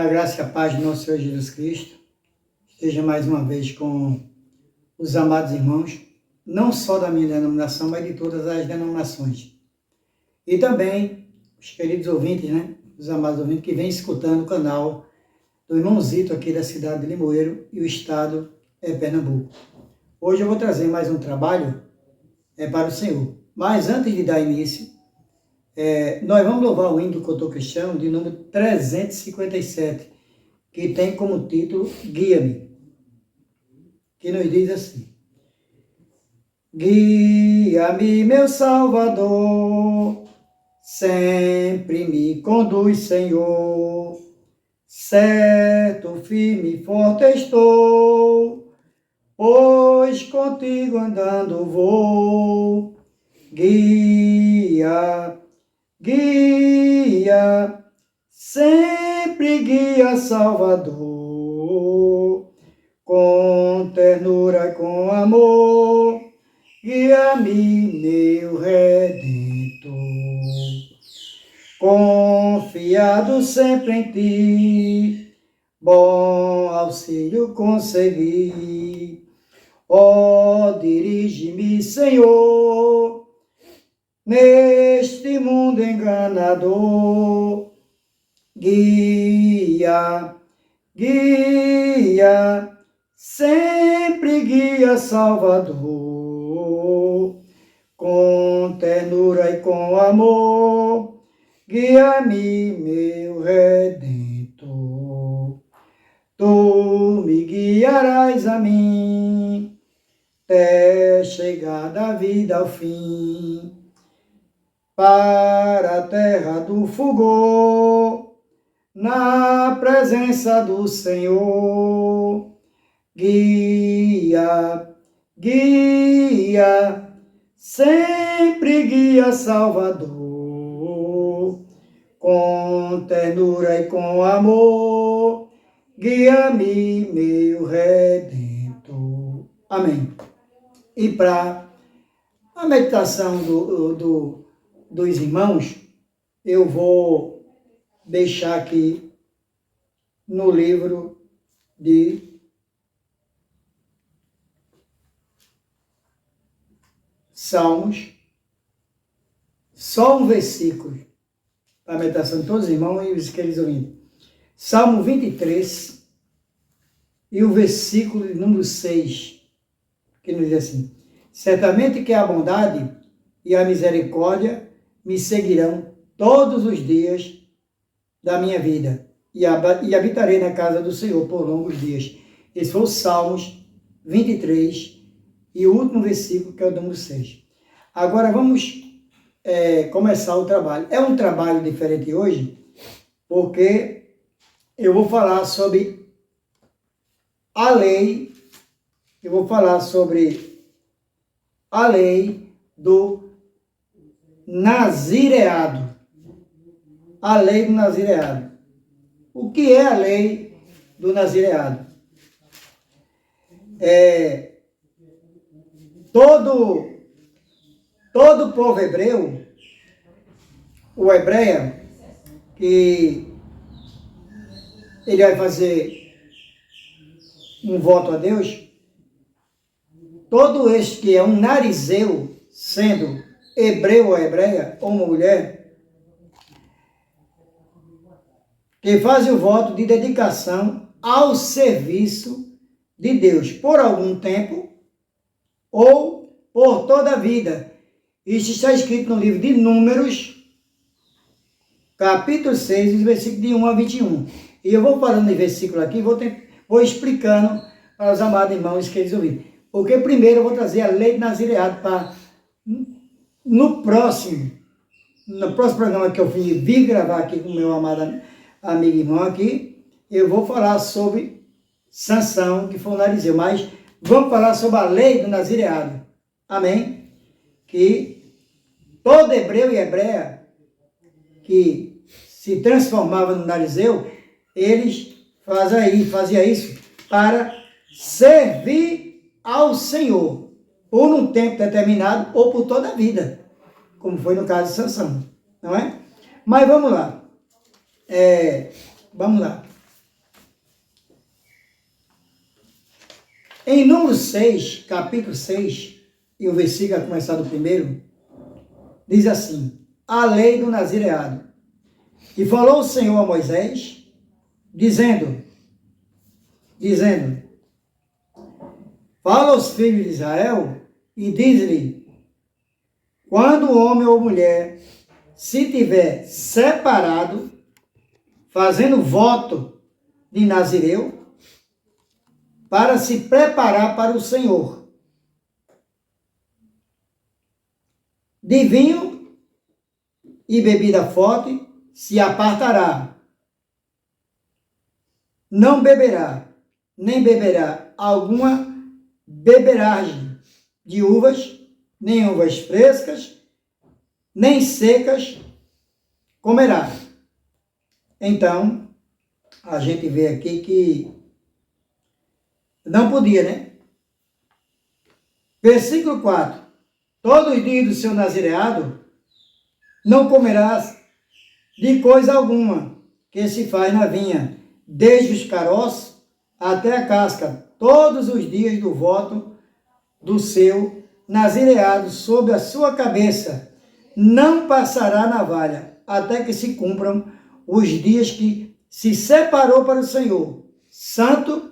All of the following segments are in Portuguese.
a graça e a paz do nosso Senhor Jesus Cristo esteja mais uma vez com os amados irmãos, não só da minha denominação, mas de todas as denominações. E também os queridos ouvintes, né? Os amados ouvintes que vêm escutando o canal do irmão Zito aqui da cidade de Limoeiro e o estado é Pernambuco. Hoje eu vou trazer mais um trabalho para o Senhor. Mas antes de dar início, nós vamos louvar o hino do Cantor Cristão de número 357, que tem como título Guia-me, que nos diz assim: Guia-me, meu Salvador, sempre me conduz, Senhor, certo, firme e forte estou, pois contigo andando vou. Guia, guia, sempre guia, Salvador, com ternura e com amor, guia-me, meu Redentor. Confiado sempre em ti, bom auxílio consegui. Ó, dirige-me, Senhor, neste mundo enganador. Guia, guia, sempre guia, Salvador, com ternura e com amor, guia-me, meu Redentor. Tu me guiarás a mim, até chegar da vida ao fim, para a terra do fulgor, na presença do Senhor. Guia, guia, sempre guia, Salvador, com ternura e com amor, guia-me, meu Redentor. Amém. E para a meditação dos irmãos, eu vou deixar aqui no livro de Salmos, só um versículo para a meditação de todos os irmãos e os queridos ouvintes. Salmo 23 e o versículo número 6, que nos diz assim: certamente que a bondade e a misericórdia me seguirão todos os dias da minha vida, e habitarei na casa do Senhor por longos dias. Esse foi o Salmos 23 e o último versículo, que é o número 6. Agora vamos começar o trabalho. É um trabalho diferente hoje, porque eu vou falar sobre a lei, do nazireado. A lei do nazireado. O que é a lei do nazireado? Todo o povo hebreu, o hebreia, que ele vai fazer um voto a Deus, todo este que é um narizeu, sendo hebreu ou hebreia, ou uma mulher, que faz o voto de dedicação ao serviço de Deus por algum tempo ou por toda a vida. Isso está escrito no livro de Números, capítulo 6, versículo de 1 a 21. E eu vou falando de versículo aqui, vou explicando para os amados irmãos que eles ouvirem. Porque primeiro eu vou trazer a lei de nazireado para no próximo programa que eu vim gravar aqui com o meu amado amigo e irmão aqui, eu vou falar sobre Sansão, que foi um narizeu, mas vamos falar sobre a lei do nazireado. Amém? Que todo hebreu e hebreia que se transformava no narizeu, eles faziam isso para servir ao Senhor, por um tempo determinado ou por toda a vida, como foi no caso de Sansão, não é? Mas vamos lá. Vamos lá. Em Número 6, capítulo 6, e o versículo a começar do primeiro, diz assim: a lei do nazireado. E falou o Senhor a Moisés, dizendo, fala aos filhos de Israel e diz-lhe, quando o homem ou mulher se tiver separado, fazendo voto de Nazireu, para se preparar para o Senhor, de vinho e bebida forte se apartará, não beberá, nem beberá alguma beberagem de uvas, nem uvas frescas, nem secas comerá. Então, a gente vê aqui que não podia, né? Versículo 4. Todos os dias do seu nazireado não comerás de coisa alguma que se faz na vinha, desde os caroços até a casca, todos os dias do voto do seu nazireado sobre a sua cabeça. Não passará navalha, até que se cumpram os dias que se separou para o Senhor. Santo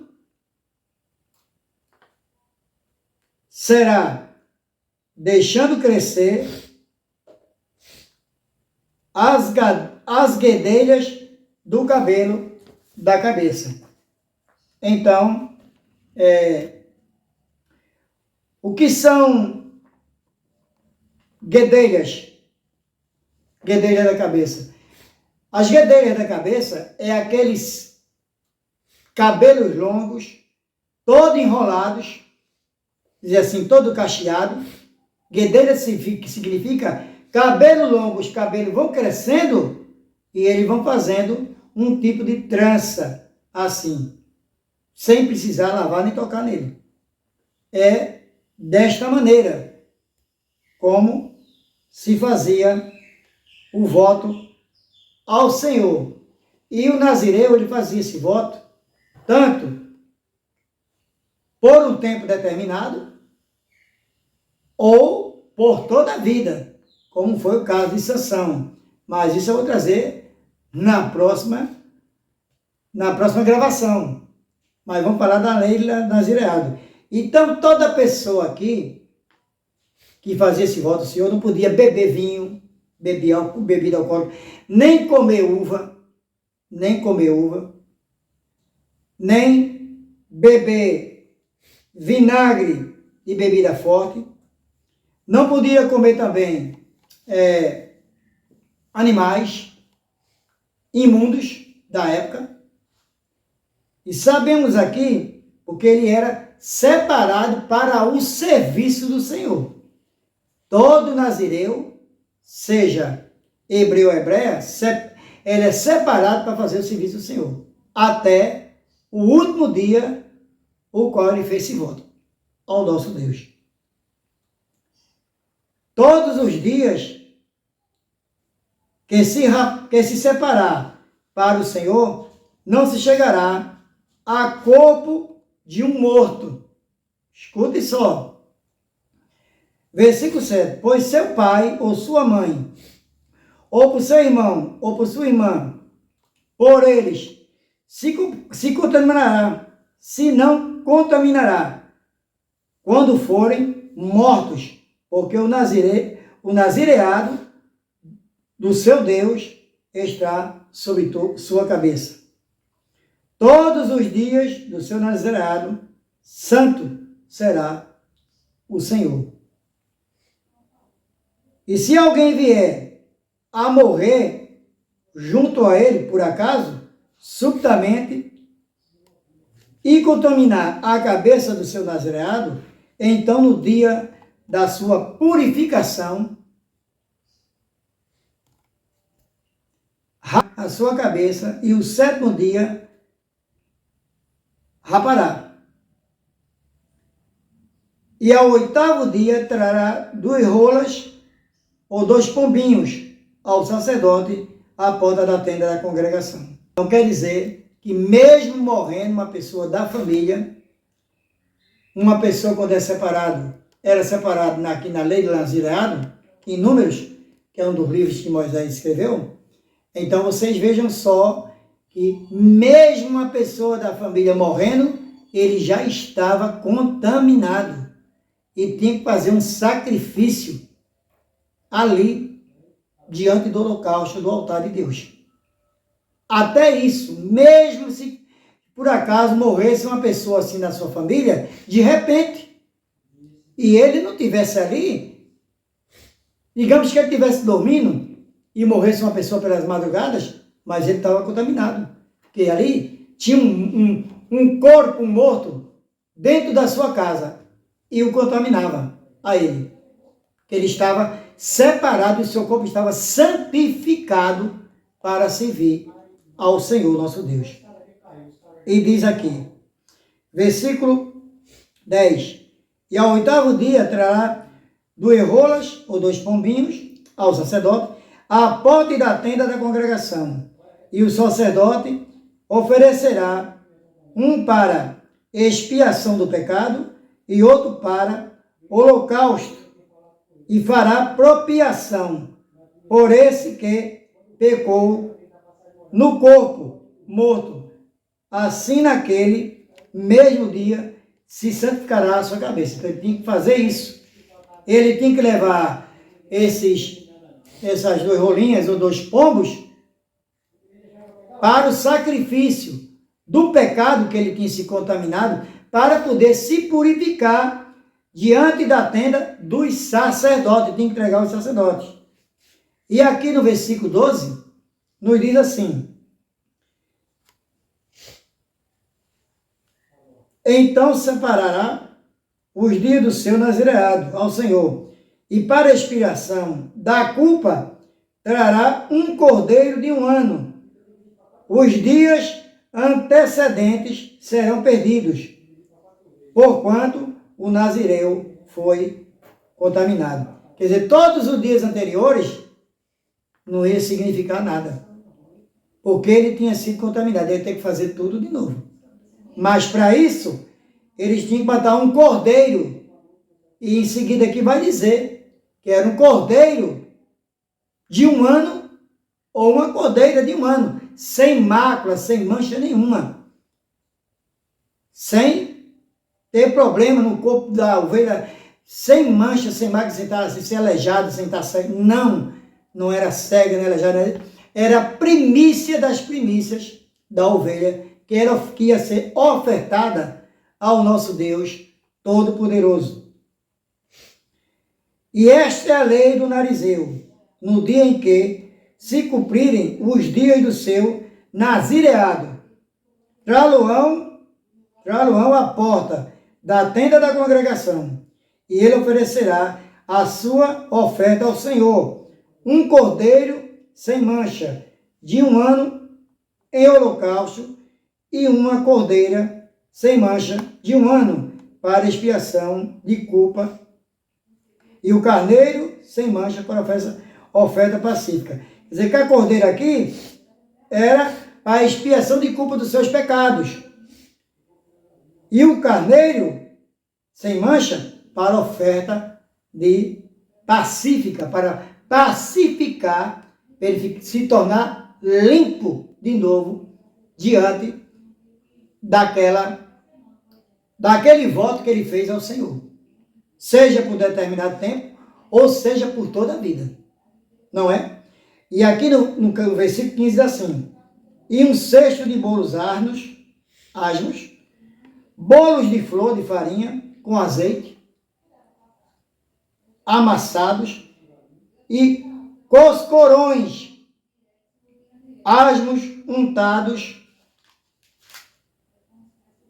será, deixando crescer as guedelhas do cabelo da cabeça. Então, o que são guedelhas? Guedelha da cabeça. As guedelhas da cabeça é aqueles cabelos longos, todo enrolados, dizer assim, todo cacheado. Guedelha significa cabelo longo, os cabelos vão crescendo e eles vão fazendo um tipo de trança, assim, sem precisar lavar nem tocar nele. É desta maneira como se fazia o voto ao Senhor. E o nazireu, ele fazia esse voto tanto por um tempo determinado ou por toda a vida, como foi o caso de Sansão. Mas isso eu vou trazer na próxima gravação. Mas vamos falar da lei do nazireado. Então, toda pessoa aqui que fazia esse voto ao Senhor não podia beber vinho, bebida alcoólica, nem comer uva, nem beber vinagre e bebida forte. Não podia comer também animais imundos da época. E sabemos aqui porque ele era separado para o serviço do Senhor. Todo nazireu, seja hebreu ou hebreia, ele é separado para fazer o serviço do Senhor. Até o último dia, o qual ele fez esse voto ao nosso Deus. Todos os dias que se separar para o Senhor, não se chegará a corpo de um morto. Escute só. Versículo 7. Pois seu pai ou sua mãe, ou por seu irmão, ou por sua irmã, por eles, se contaminará, se não contaminará, quando forem mortos, porque o nazireado do seu Deus está sobre sua cabeça. Todos os dias do seu nazireado, santo será o Senhor. E se alguém vier a morrer junto a ele, por acaso, subitamente, e contaminar a cabeça do seu nazireado, então no dia da sua purificação, a sua cabeça, e o sétimo dia rapará. E ao oitavo dia trará 2 rolas ou 2 pombinhos ao sacerdote à porta da tenda da congregação. Então quer dizer que mesmo morrendo uma pessoa da família, uma pessoa quando é separado, era separado aqui na lei do nazireado, em Números, que é um dos livros que Moisés escreveu. Então vocês vejam só que mesmo uma pessoa da família morrendo, ele já estava contaminado e tinha que fazer um sacrifício ali diante do holocausto, do altar de Deus. Até isso, mesmo se por acaso morresse uma pessoa assim na sua família, de repente, e ele não tivesse ali, digamos que ele estivesse dormindo e morresse uma pessoa pelas madrugadas, mas ele estava contaminado, porque ali tinha um corpo morto dentro da sua casa e o contaminava a ele. Ele estava separado e seu corpo estava santificado para servir ao Senhor nosso Deus. E diz aqui, versículo 10, e ao 8º dia trará 2 rolas ou 2 pombinhos ao sacerdote à porta da tenda da congregação, e o sacerdote oferecerá um para expiação do pecado e outro para holocausto, e fará propiação por esse que pecou no corpo morto. Assim, naquele mesmo dia, se santificará a sua cabeça. Então, ele tinha que fazer isso. Ele tinha que levar essas 2 rolinhas ou 2 pombos para o sacrifício do pecado que ele tinha se contaminado, para poder se purificar diante da tenda dos sacerdotes. Tinha que entregar aos sacerdotes. E aqui no versículo 12, nos diz assim, então separará os dias do seu nazireado ao Senhor, e para a expiação da culpa trará um cordeiro de 1 ano. Os dias antecedentes serão perdidos, porquanto o nazireu foi contaminado. Quer dizer, todos os dias anteriores não ia significar nada, porque ele tinha sido contaminado, ele ia ter que fazer tudo de novo. Mas para isso, eles tinham que matar um cordeiro. E em seguida aqui vai dizer que era um cordeiro de 1 ano ou uma cordeira de 1 ano, sem mácula, sem mancha nenhuma. Sem ter problema no corpo da ovelha, sem mancha, sem mácula, sem ser aleijado, sem estar cego. Não era cega, nem aleijada. Era a primícia das primícias da ovelha, que ia ser ofertada ao nosso Deus Todo-Poderoso. E esta é a lei do narizeu, no dia em que se cumprirem os dias do seu nazireado. Trá-lo-ão à porta da tenda da congregação, e ele oferecerá a sua oferta ao Senhor, um cordeiro sem mancha, de 1 ano em holocausto, e uma cordeira sem mancha de 1 ano para expiação de culpa, e o carneiro sem mancha para oferta pacífica. Quer dizer que a cordeira aqui era a expiação de culpa dos seus pecados, e o carneiro sem mancha para oferta de pacífica, para pacificar, para ele se tornar limpo de novo diante daquele voto que ele fez ao Senhor, seja por determinado tempo ou seja por toda a vida, não é? E aqui no versículo 15 diz assim, e 1 cesto de bolos asmos, bolos de flor de farinha com azeite, amassados, e coscorões asmos untados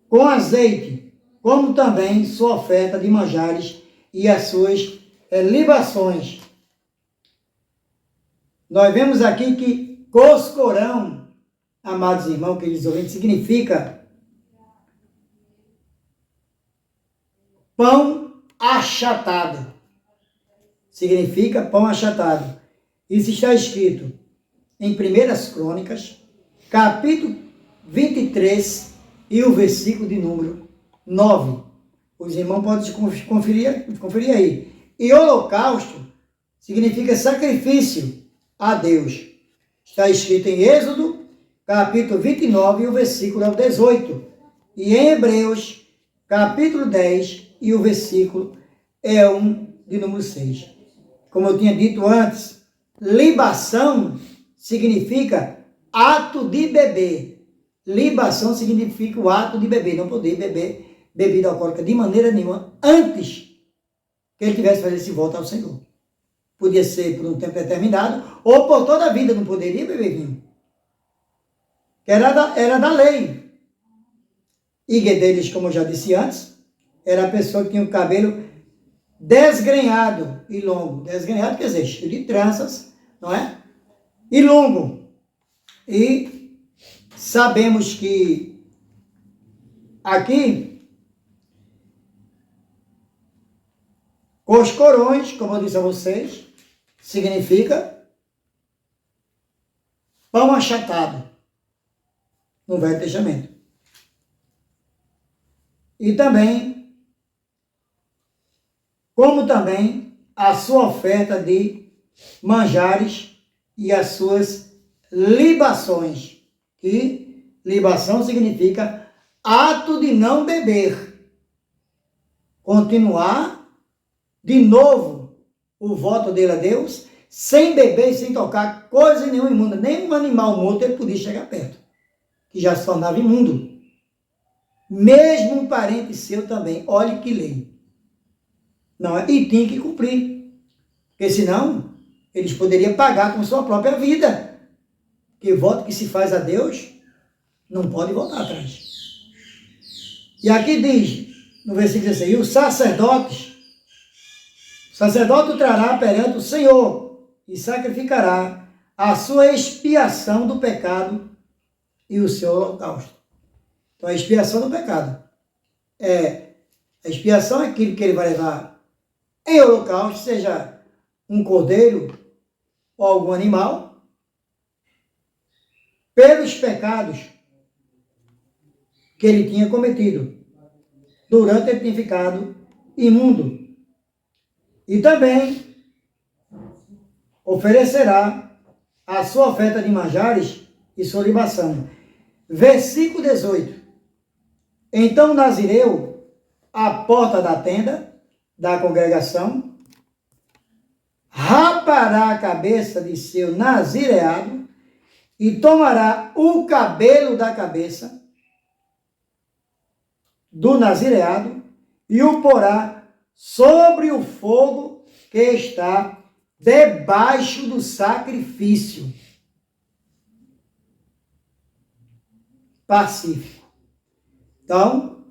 com azeite, como também sua oferta de manjares e as suas libações. Nós vemos aqui que coscorão, amados irmãos, queridos ouvintes, significa pão achatado. Significa pão achatado. Isso está escrito em 1 Crônicas, capítulo 23, e o versículo de número 9. Os irmãos podem conferir aí. E holocausto significa sacrifício a Deus. Está escrito em Êxodo, capítulo 29, e o versículo é o 18. E em Hebreus, capítulo 10, e o versículo é de número 6. Como eu tinha dito antes, libação significa ato de beber. Libação significa o ato de beber, não poder beber bebida alcoólica de maneira nenhuma antes que ele tivesse feito esse voto ao Senhor. Podia ser por um tempo determinado ou por toda a vida, não poderia beber vinho. Era da lei. E deles, como eu já disse antes, era a pessoa que tinha o cabelo desgrenhado e longo. Desgrenhado quer dizer cheio de tranças, não é? E longo. E sabemos que aqui, os corões, como eu disse a vocês, significa pão achatado no Velho Testamento. E também, como também a sua oferta de manjares e as suas libações, que libação significa ato de não beber. Continuar de novo o voto dele a Deus, sem beber e sem tocar coisa nenhuma imunda, nem um animal morto ele podia chegar perto, que já se tornava imundo. Mesmo um parente seu também, olhe que lei. Não, e tinha que cumprir, porque senão eles poderiam pagar com sua própria vida. Porque voto que se faz a Deus não pode voltar atrás. E aqui diz, no versículo 16, e os sacerdotes, o sacerdote trará perante o Senhor e sacrificará a sua expiação do pecado e o seu holocausto. Então, a expiação do pecado. A expiação é aquilo que ele vai levar em holocausto, seja um cordeiro ou algum animal, pelos pecados que ele tinha cometido durante ele ter ficado imundo. E também oferecerá a sua oferta de manjares e sua libação. Versículo 18. Então o nazireu, à porta da tenda da congregação, rapará a cabeça de seu nazireado e tomará o cabelo da cabeça do nazireado e o porá sobre o fogo que está debaixo do sacrifício pacífico. Então,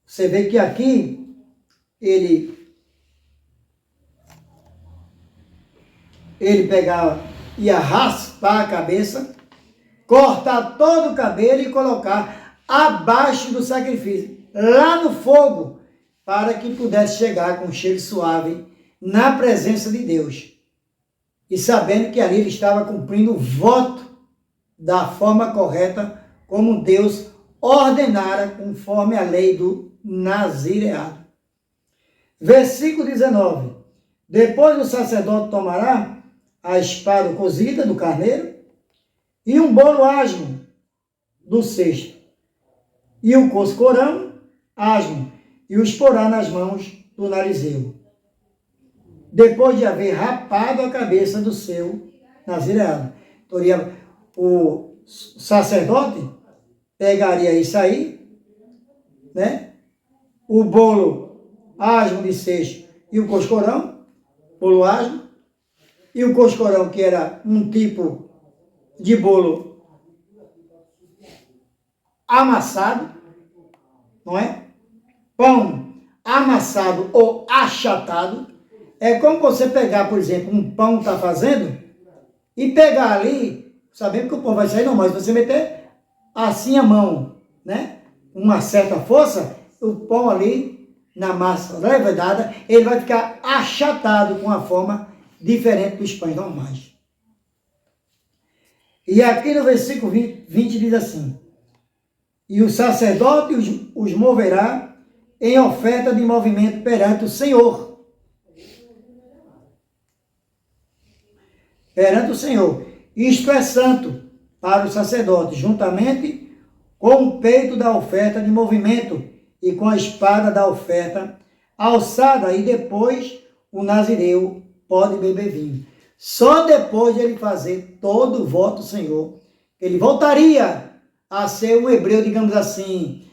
você vê que aqui ele pegava, ia raspar a cabeça, cortar todo o cabelo e colocar abaixo do sacrifício, lá no fogo, para que pudesse chegar com um cheiro suave na presença de Deus. E sabendo que ali ele estava cumprindo o voto da forma correta, como Deus ordenara conforme a lei do nazireado. Versículo 19. Depois o sacerdote tomará a espada cozida do carneiro e um bolo asmo do cesto e o coscorão asmo e os porá nas mãos do narizeu, depois de haver rapado a cabeça do seu nazireado. Então, o sacerdote pegaria isso aí, né? O bolo asmo de cesto e o coscorão, bolo asmo, e o coscorão, que era um tipo de bolo amassado, não é? Pão amassado ou achatado. É como você pegar, por exemplo, um pão que está fazendo e pegar ali, sabendo que o pão vai sair, não, mas você meter assim a mão, né? Uma certa força, o pão ali na massa levedada, ele vai ficar achatado com uma forma diferente dos pães normais. E aqui no versículo 20 diz assim: e o sacerdote os moverá em oferta de movimento perante o Senhor. Perante o Senhor. Isto é santo para o sacerdote, juntamente com o peito da oferta de movimento e com a espada da oferta alçada, e depois o nazireu pode beber vinho. Só depois de ele fazer todo o voto do Senhor, ele voltaria a ser um hebreu, digamos assim,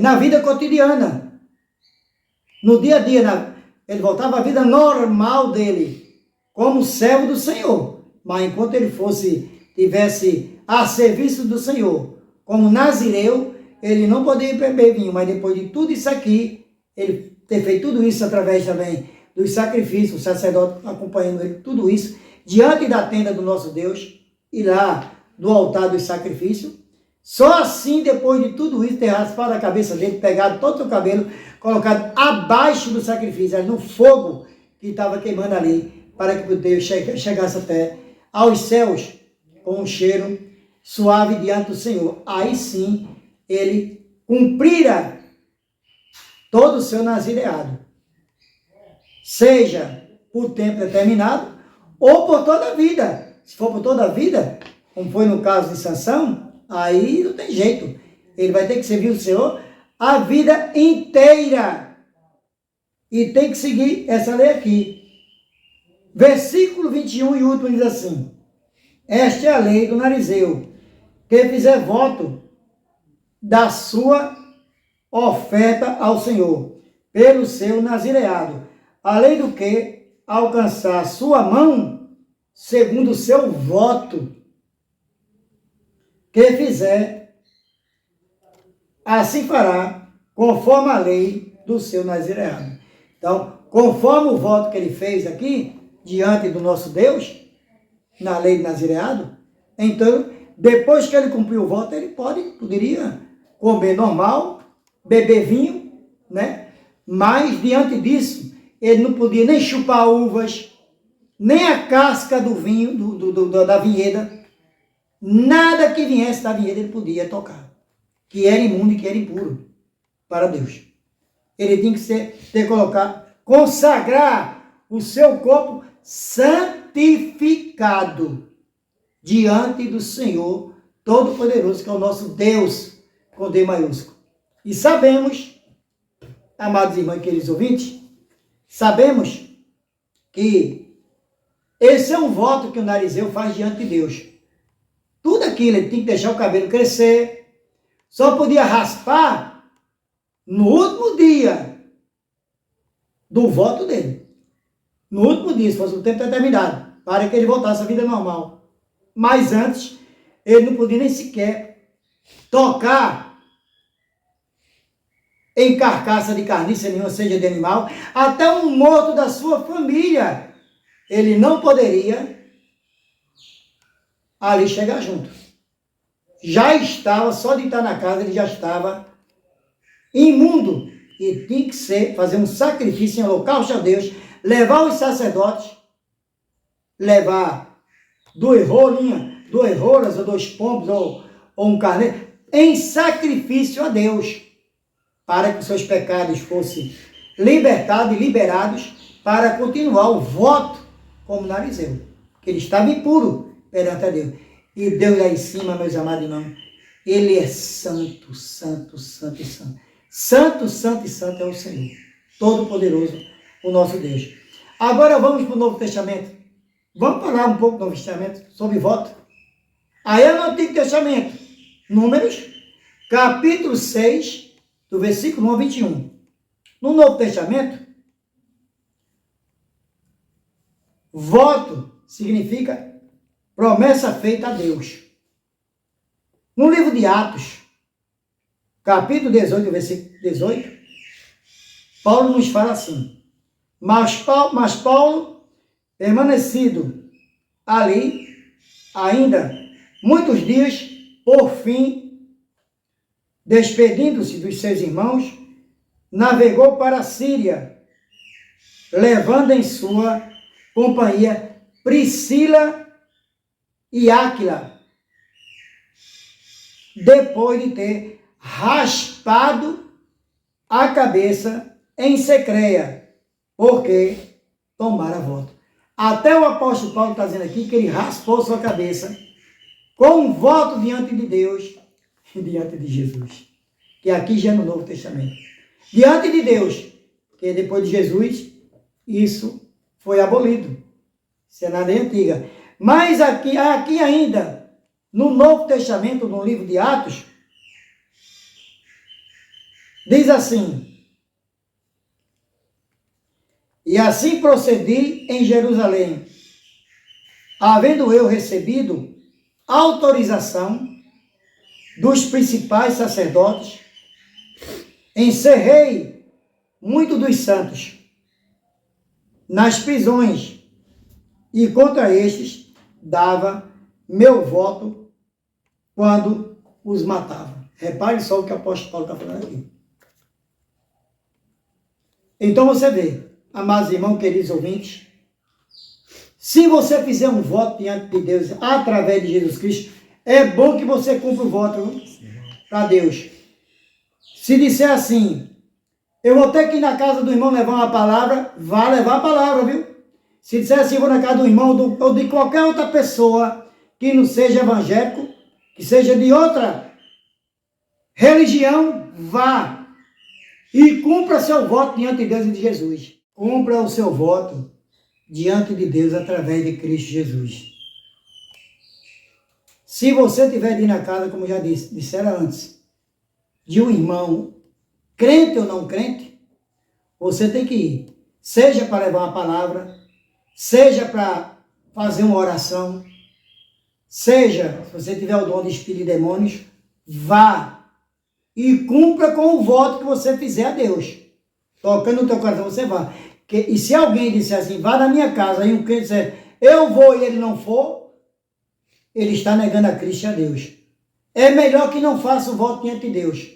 na vida cotidiana, no dia a dia, ele voltava à vida normal dele, como servo do Senhor. Mas enquanto ele tivesse a serviço do Senhor, como nazireu, ele não poderia beber vinho. Mas depois de tudo isso aqui, ele ter feito tudo isso através também dos sacrifícios, o sacerdote acompanhando ele, tudo isso, diante da tenda do nosso Deus, e lá do altar do sacrifício. Só assim, depois de tudo isso, ter raspado a cabeça dele, pegado todo o seu cabelo, colocado abaixo do sacrifício, no fogo que estava queimando ali, para que Deus chegasse até aos céus, com um cheiro suave diante do Senhor. Aí sim, ele cumprira todo o seu nazireado, seja por tempo determinado, ou por toda a vida. Se for por toda a vida, como foi no caso de Sansão, aí não tem jeito. Ele vai ter que servir o Senhor a vida inteira. E tem que seguir essa lei aqui. Versículo 21 e último diz assim: esta é a lei do narizeu, que fizer voto da sua oferta ao Senhor, pelo seu nazireado, além do que alcançar sua mão, segundo o seu voto, que fizer, assim fará, conforme a lei do seu nazireado. Então, conforme o voto que ele fez aqui, diante do nosso Deus, na lei do nazireado, então, depois que ele cumpriu o voto, ele poderia comer normal, beber vinho, né? Mas, diante disso, ele não podia nem chupar uvas, nem a casca do vinho, da vinheda, nada que viesse da vinheda ele podia tocar, que era imundo e que era impuro para Deus. Ele tinha que consagrar o seu corpo santificado diante do Senhor Todo-Poderoso, que é o nosso Deus, com D maiúsculo. E sabemos, amados irmãos e queridos ouvintes, sabemos que esse é um voto que o narizeu faz diante de Deus. Tudo aquilo, ele tinha que deixar o cabelo crescer, só podia raspar no último dia do voto dele. No último dia, se fosse um tempo determinado, para que ele voltasse à vida normal. Mas antes, ele não podia nem sequer tocar em carcaça de carniça nenhuma, seja de animal, até um morto da sua família, ele não poderia ali chegar junto. Já estava, só de estar na casa, ele já estava imundo. E tinha que fazer um sacrifício em holocausto a Deus, levar os sacerdotes, levar duas rolas, ou 2 pombos, ou um carneiro, em sacrifício a Deus, para que os seus pecados fossem libertados e liberados, para continuar o voto como narizeu, que ele estava impuro perante a Deus. E Deus lá em cima, meus amados irmãos, ele é santo, santo, santo e santo. Santo, santo e santo é o Senhor, Todo-Poderoso, o nosso Deus. Agora vamos para o Novo Testamento. Vamos falar um pouco do Novo Testamento sobre voto. Aí é no Antigo Testamento, Números, capítulo 6, do versículo 1 ao 21. No Novo Testamento, voto significa promessa feita a Deus. No livro de Atos, capítulo 18, versículo 18, Paulo nos fala assim: mas Paulo, permanecido ali ainda muitos dias, por fim, despedindo-se dos seus irmãos, navegou para a Síria, levando em sua companhia Priscila e Áquila, depois de ter raspado a cabeça em secreia, porque tomara voto. Até o apóstolo Paulo está dizendo aqui que ele raspou sua cabeça com um voto diante de Deus e diante de Jesus. Que aqui já é no Novo Testamento. Diante de Deus, que depois de Jesus, isso foi abolido. Isso é na lei antiga. Mas aqui ainda, no Novo Testamento, no livro de Atos, diz assim: e assim procedi em Jerusalém, havendo eu recebido autorização dos principais sacerdotes, encerrei muito dos santos nas prisões, e contra estes dava meu voto quando os matava. Repare só o que o apóstolo Paulo está falando aqui. Então você vê, amados irmãos, queridos ouvintes, se você fizer um voto diante de Deus através de Jesus Cristo, é bom que você cumpra o voto para Deus. Se disser assim, eu vou ter que ir na casa do irmão levar uma palavra, vá levar a palavra, viu? Se disser assim, eu vou na casa do irmão ou de qualquer outra pessoa que não seja evangélico, que seja de outra religião, vá e cumpra seu voto diante de Deus e de Jesus. Cumpra o seu voto diante de Deus através de Cristo Jesus. Se você tiver de ir na casa, como já disseram antes, de um irmão, crente ou não crente, você tem que ir. Seja para levar uma palavra, seja para fazer uma oração, seja, se você tiver o dom de espírito e demônios, vá e cumpra com o voto que você fizer a Deus. Tocando no teu coração, você vá. E se alguém disser assim, vá na minha casa, e um crente disser, eu vou e ele não for, ele está negando a Cristo e a Deus. É melhor que não faça o voto diante de Deus.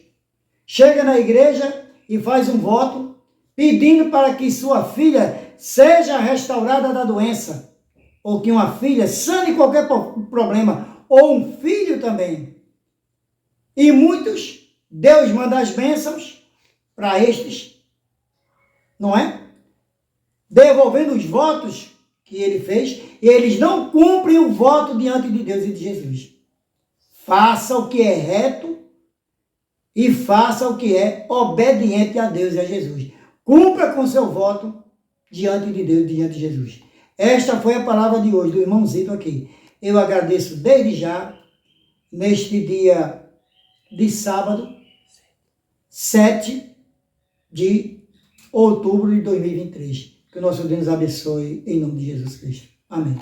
Chega na igreja e faz um voto, pedindo para que sua filha seja restaurada da doença, ou que uma filha sane qualquer problema, ou um filho também. E muitos, Deus manda as bênçãos para estes, não é? Devolvendo os votos que ele fez, e eles não cumprem o voto diante de Deus e de Jesus. Faça o que é reto e faça o que é obediente a Deus e a Jesus. Cumpra com seu voto diante de Deus e diante de Jesus. Esta foi a palavra de hoje do irmãozito aqui. Eu agradeço desde já, neste dia de sábado, 7 de outubro de 2023. Que o nosso Deus nos abençoe em nome de Jesus Cristo. Amém.